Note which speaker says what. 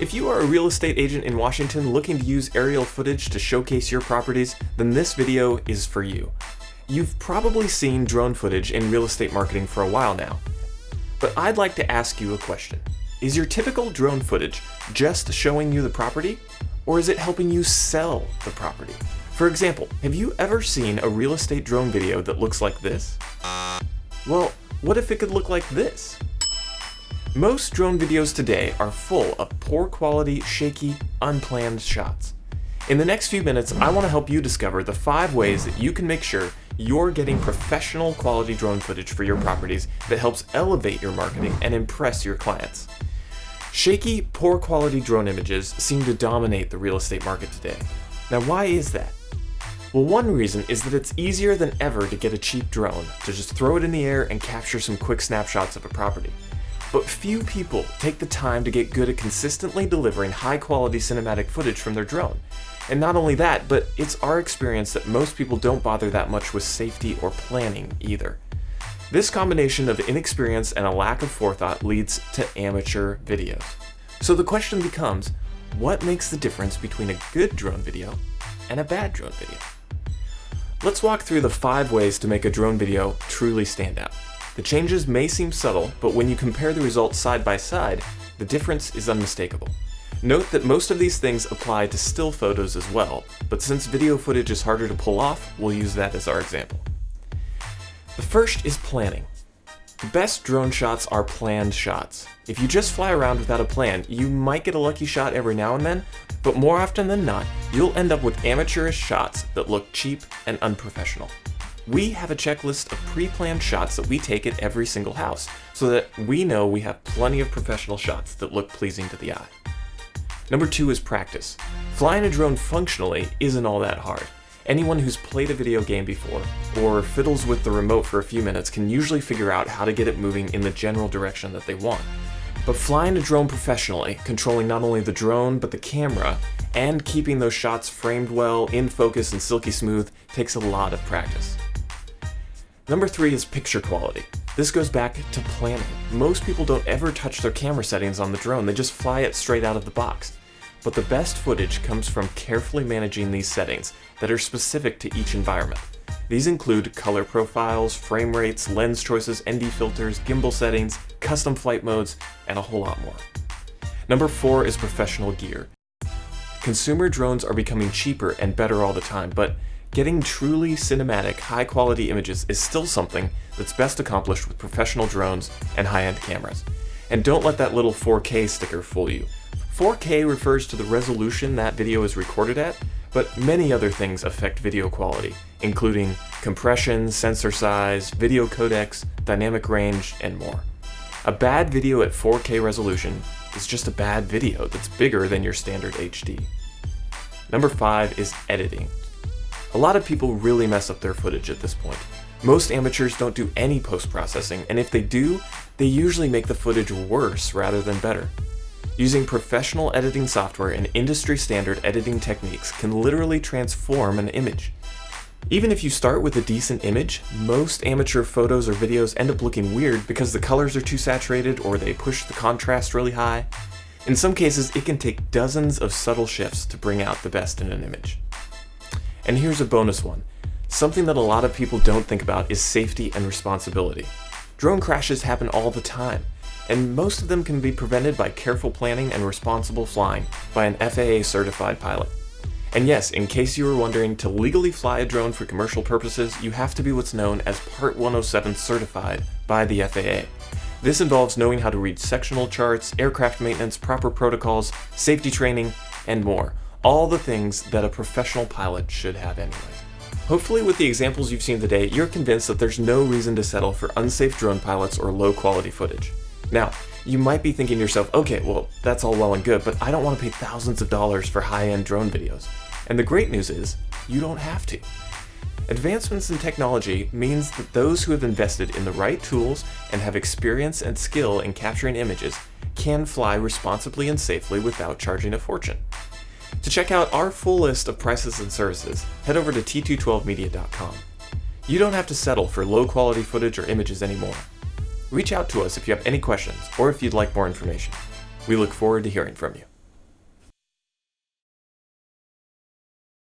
Speaker 1: If you are a real estate agent in Washington looking to use aerial footage to showcase your properties, then this video is for you. You've probably seen drone footage in real estate marketing for a while now, but I'd like to ask you a question. Is your typical drone footage just showing you the property, or is it helping you sell the property? For example, have you ever seen a real estate drone video that looks like this? Well, what if it could look like this? Most drone videos today are full of poor quality, shaky, unplanned shots. In the next few minutes, I want to help you discover the 5 ways that you can make sure you're getting professional quality drone footage for your properties that helps elevate your marketing and impress your clients. Shaky, poor quality drone images seem to dominate the real estate market today. Now, why is that? Well, one reason is that it's easier than ever to get a cheap drone, to just throw it in the air and capture some quick snapshots of a property. But few people take the time to get good at consistently delivering high-quality cinematic footage from their drone. And not only that, but it's our experience that most people don't bother that much with safety or planning either. This combination of inexperience and a lack of forethought leads to amateur videos. So the question becomes, what makes the difference between a good drone video and a bad drone video? Let's walk through the 5 ways to make a drone video truly stand out. The changes may seem subtle, but when you compare the results side by side, the difference is unmistakable. Note that most of these things apply to still photos as well, but since video footage is harder to pull off, we'll use that as our example. The first is planning. The best drone shots are planned shots. If you just fly around without a plan, you might get a lucky shot every now and then, but more often than not, you'll end up with amateurish shots that look cheap and unprofessional. We have a checklist of pre-planned shots that we take at every single house, so that we know we have plenty of professional shots that look pleasing to the eye. Number 2 is practice. Flying a drone functionally isn't all that hard. Anyone who's played a video game before, or fiddles with the remote for a few minutes, can usually figure out how to get it moving in the general direction that they want. But flying a drone professionally, controlling not only the drone but the camera, and keeping those shots framed well, in focus, and silky smooth takes a lot of practice. Number 3 is picture quality. This goes back to planning. Most people don't ever touch their camera settings on the drone, they just fly it straight out of the box. But the best footage comes from carefully managing these settings that are specific to each environment. These include color profiles, frame rates, lens choices, ND filters, gimbal settings, custom flight modes, and a whole lot more. Number 4 is professional gear. Consumer drones are becoming cheaper and better all the time, but getting truly cinematic, high-quality images is still something that's best accomplished with professional drones and high-end cameras. And don't let that little 4K sticker fool you. 4K refers to the resolution that video is recorded at, but many other things affect video quality, including compression, sensor size, video codecs, dynamic range, and more. A bad video at 4K resolution is just a bad video that's bigger than your standard HD. Number 5 is editing. A lot of people really mess up their footage at this point. Most amateurs don't do any post-processing, and if they do, they usually make the footage worse rather than better. Using professional editing software and industry-standard editing techniques can literally transform an image. Even if you start with a decent image, most amateur photos or videos end up looking weird because the colors are too saturated or they push the contrast really high. In some cases, it can take dozens of subtle shifts to bring out the best in an image. And here's a bonus one. Something that a lot of people don't think about is safety and responsibility. Drone crashes happen all the time, and most of them can be prevented by careful planning and responsible flying by an FAA certified pilot. And yes, in case you were wondering, to legally fly a drone for commercial purposes, you have to be what's known as Part 107 certified by the FAA. This involves knowing how to read sectional charts, aircraft maintenance, proper protocols, safety training, and more. All the things that a professional pilot should have anyway. Hopefully with the examples you've seen today, you're convinced that there's no reason to settle for unsafe drone pilots or low quality footage. Now, you might be thinking to yourself, okay, well, that's all well and good, but I don't want to pay thousands of dollars for high-end drone videos. And the great news is, you don't have to. Advancements in technology means that those who have invested in the right tools and have experience and skill in capturing images can fly responsibly and safely without charging a fortune. To check out our full list of prices and services, head over to t212media.com. You don't have to settle for low-quality footage or images anymore. Reach out to us if you have any questions or if you'd like more information. We look forward to hearing from you.